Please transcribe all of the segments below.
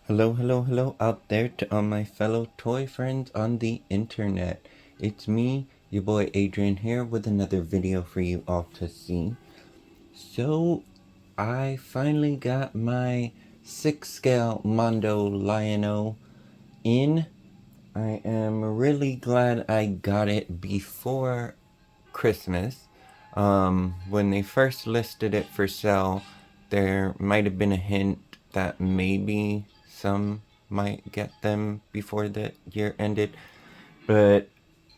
Hello, hello, hello out there to all my fellow toy friends on the internet. It's me, your boy Adrian here with another video for you all to see. So, I finally got my 6 scale Mondo LionO in. I am really glad I got it before Christmas. When they first listed it for sale, there might have been a hint that maybe some might get them before the year ended, but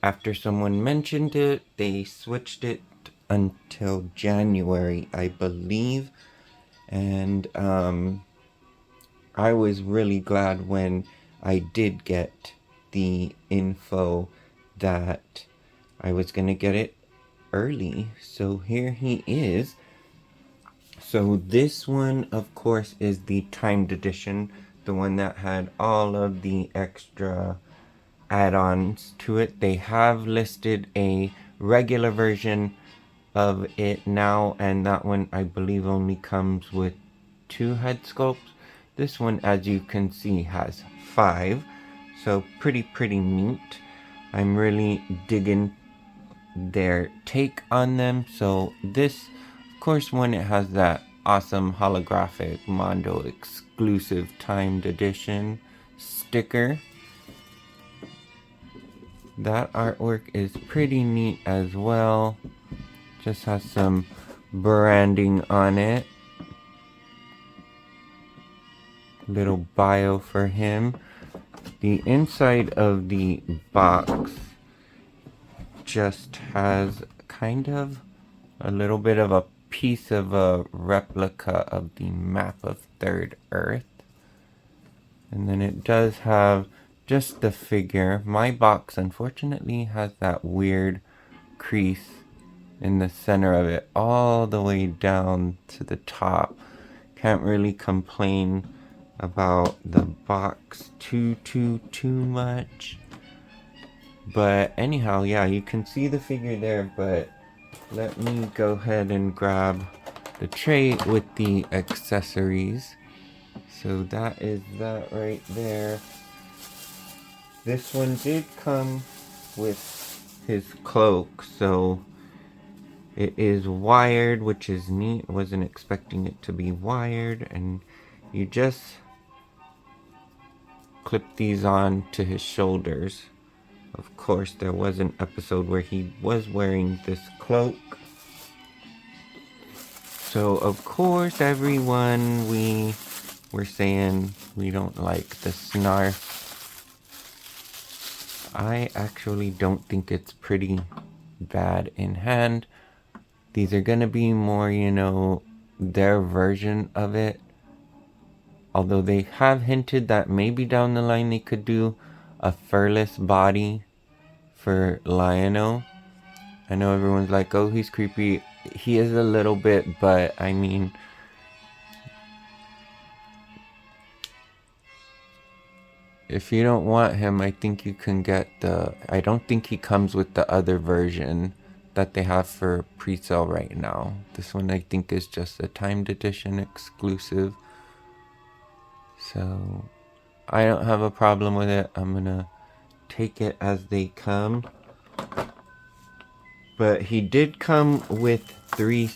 after someone mentioned it, they switched it until January, I believe, and I was really glad when I did get the info that I was gonna get it early. So here he is. So this one, of course, is the timed edition, the one that had all of the extra add-ons to it. They have listed a regular version of it now, and that one I believe only comes with 2 head sculpts. This one, as you can see, has 5, so pretty neat. I'm really digging their take on them. So this, of course, when it has that awesome holographic Mondo exclusive timed edition sticker, that artwork is pretty neat as well. Just has some branding on it, little bio for him. The inside of the box just has kind of a little bit of a piece of a replica of the map of Third Earth. And then it does have just the figure. My box unfortunately has that weird crease in the center of it all the way down to the top. Can't really complain about the box too much. But anyhow, yeah, you can see the figure there, but let me go ahead and grab the tray with the accessories. So that is that right there. This one did come with his cloak, so it is wired, which is neat. Wasn't expecting it to be wired, and you just clip these on to his shoulders. Of course, there was an episode where he was wearing this cloak. So, of course, everyone, we were saying we don't like the snarf. I actually don't think it's pretty bad in hand. These are going to be more, their version of it. Although they have hinted that maybe down the line they could do a furless body for LionO. I know everyone's like, oh, he's creepy. He is a little bit, but I mean, if you don't want him, I think you can get I don't think he comes with the other version that they have for pre-sale right now. This one I think is just a timed edition exclusive. So I don't have a problem with it. I'm gonna take it as they come. But he did come with 3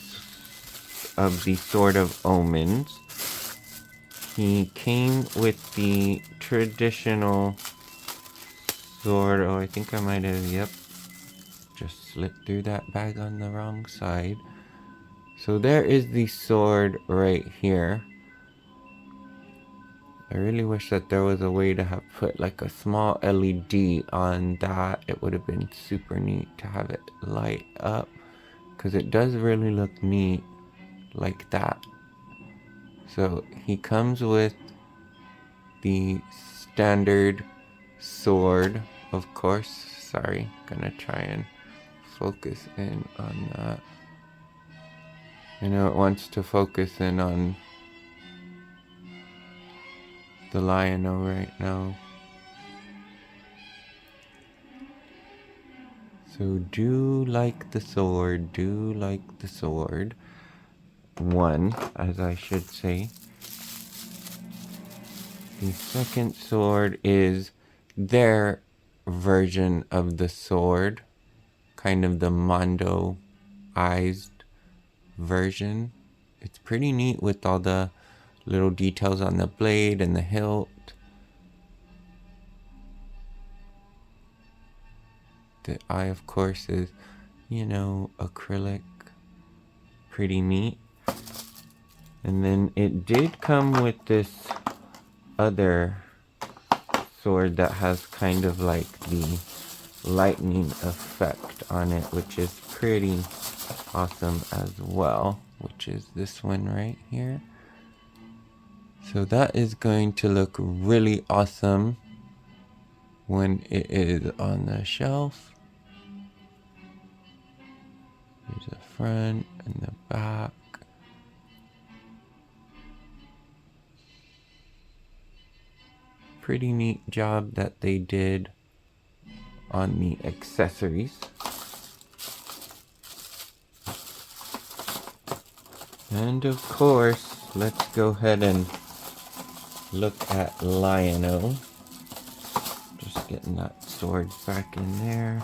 of the Sword of Omens. He came with the traditional sword. Oh, I think I might have, yep. Just slipped through that bag on the wrong side. So there is the sword right here. I really wish that there was a way to have put like a small LED on that. It would have been super neat to have it light up, because it does really look neat like that. So he comes with the standard sword, of course. Sorry, gonna try and focus in on that. I know it wants to focus in on the LionO right now. So do like the sword, do like the sword. One, as I should say. The second sword is their version of the sword, kind of the Mondo-ized version. It's pretty neat with all the little details on the blade and the hilt. The eye, of course, is, you know, acrylic. Pretty neat. And then it did come with this other sword that has kind of like the lightning effect on it, which is pretty awesome as well, which is this one right here. So that is going to look really awesome when it is on the shelf. Here's the front and the back. Pretty neat job that they did on the accessories. And of course, let's go ahead and look at LionO. Just getting that sword back in there.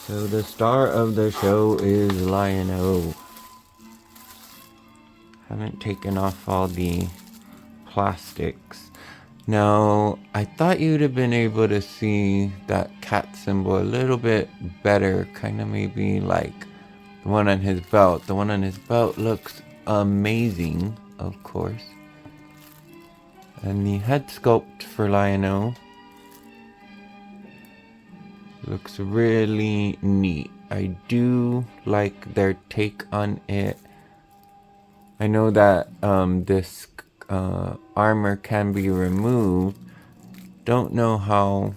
So the star of the show is LionO. Haven't taken off all the plastics. Now, I thought you'd have been able to see that cat symbol a little bit better, kind of maybe like the one on his belt. The one on his belt looks amazing, of course. And the head sculpt for LionO looks really neat. I do like their take on it. I know that this armor can be removed. Don't know how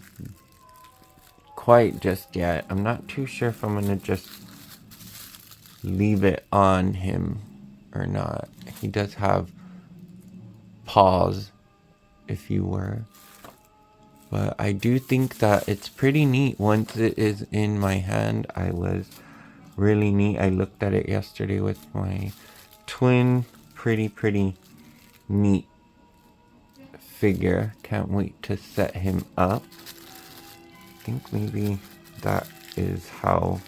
quite just yet. I'm not too sure if I'm gonna just leave it on him or not. He does have paws, if you were. But I do think that it's pretty neat once it is in my hand. I was really neat. I looked at it yesterday with my twin. Pretty neat figure. Can't wait to set him up. I think maybe that is how,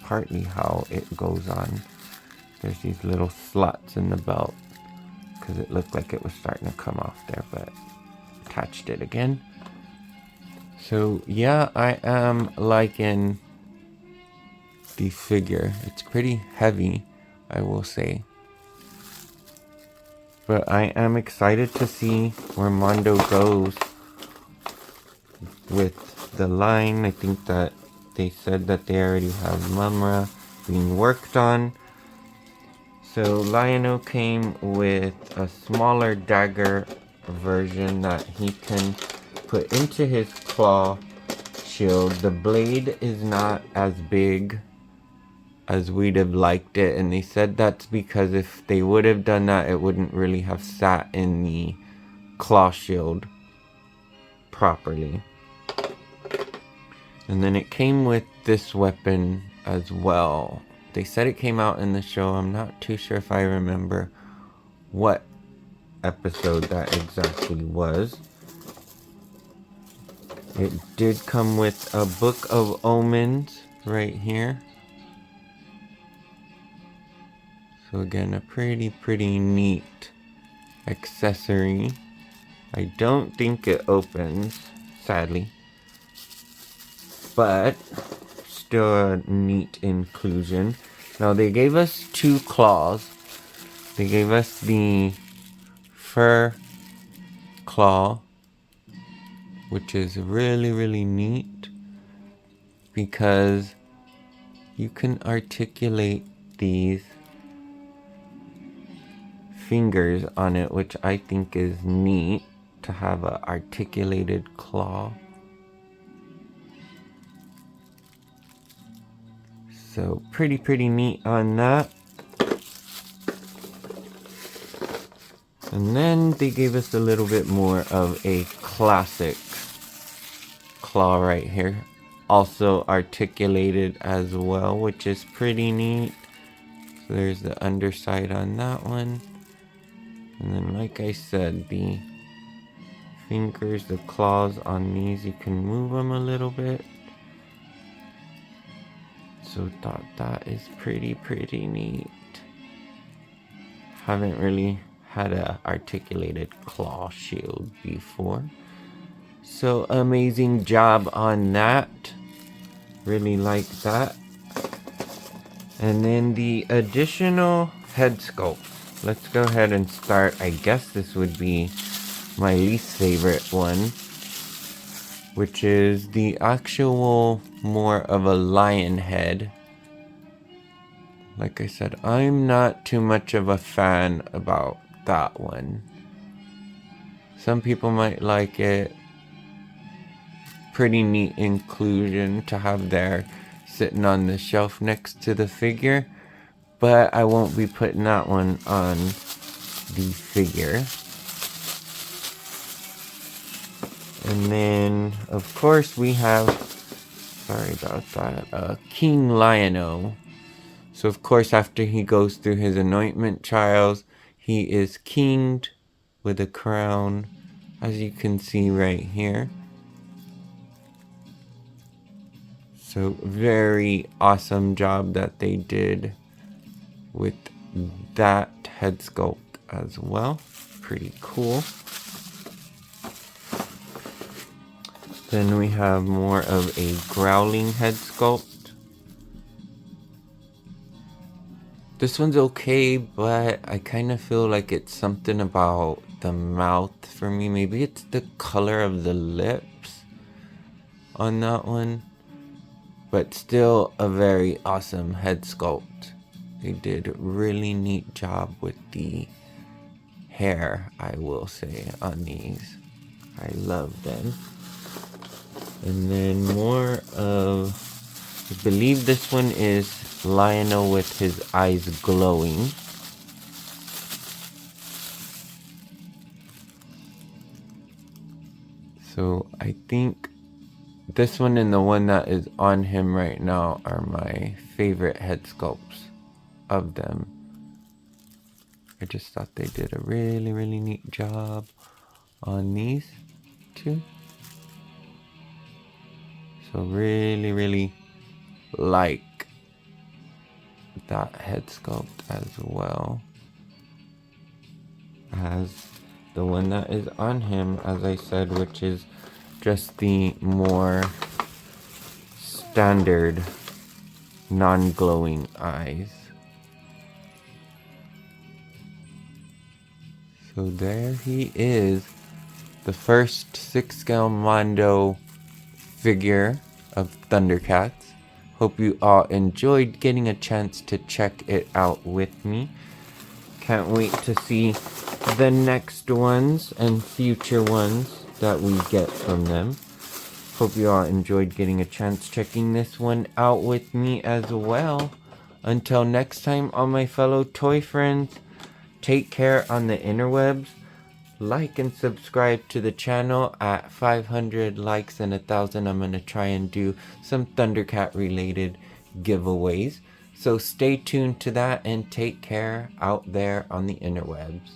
partly how it goes on. There's these little slots in the belt because it looked like it was starting to come off there, but attached it again. So yeah, I am liking the figure. It's pretty heavy, I will say. But I am excited to see where Mondo goes with the line. I think that they said that they already have Mumra being worked on. So LionO came with a smaller dagger version that he can put into his claw shield. The blade is not as big as we'd have liked it, and they said that's because if they would have done that, it wouldn't really have sat in the claw shield properly. And then it came with this weapon as well. They said it came out in the show. I'm not too sure if I remember what episode that exactly was. It did come with a Book of Omens right here. So again, a pretty neat accessory. I don't think it opens, sadly. But still a neat inclusion. Now they gave us two claws. They gave us the fur claw, which is really neat because you can articulate these fingers on it, which I think is neat to have an articulated claw. So pretty neat on that. And then they gave us a little bit more of a classic claw right here. Also articulated as well, which is pretty neat. So there's the underside on that one. And then like I said, the fingers, the claws on these, you can move them a little bit. So thought that is pretty neat. Haven't really had a articulated claw shield before. So amazing job on that. Really like that. And then the additional head sculpt. Let's go ahead and start. I guess this would be my least favorite one, which is the actual more of a lion head. Like I said, I'm not too much of a fan about that one. Some people might like it. Pretty neat inclusion to have there sitting on the shelf next to the figure. But I won't be putting that one on the figure. And then, of course, we have, sorry about that, King LionO. So, of course, after he goes through his anointment trials, he is kinged with a crown, as you can see right here. So, very awesome job that they did with that head sculpt as well. Pretty cool. Then we have more of a growling head sculpt. This one's okay, but I kind of feel like it's something about the mouth for me. Maybe it's the color of the lips on that one. But still a very awesome head sculpt. They did a really neat job with the hair, I will say, on these. I love them. And then more of, I believe this one is LionO with his eyes glowing. So I think this one and the one that is on him right now are my favorite head sculpts of them. I just thought they did a really neat job on these two. So really like that head sculpt as well as the one that is on him, as I said, which is just the more standard non-glowing eyes. So there he is, the first 6-scale Mondo figure of ThunderCats. Hope you all enjoyed getting a chance to check it out with me. Can't wait to see the next ones and future ones that we get from them. Hope you all enjoyed getting a chance checking this one out with me as well. Until next time, all my fellow toy friends, take care on the interwebs. Like and subscribe to the channel. At 500 likes and 1,000, I'm going to try and do some ThunderCat related giveaways. So stay tuned to that and take care out there on the interwebs.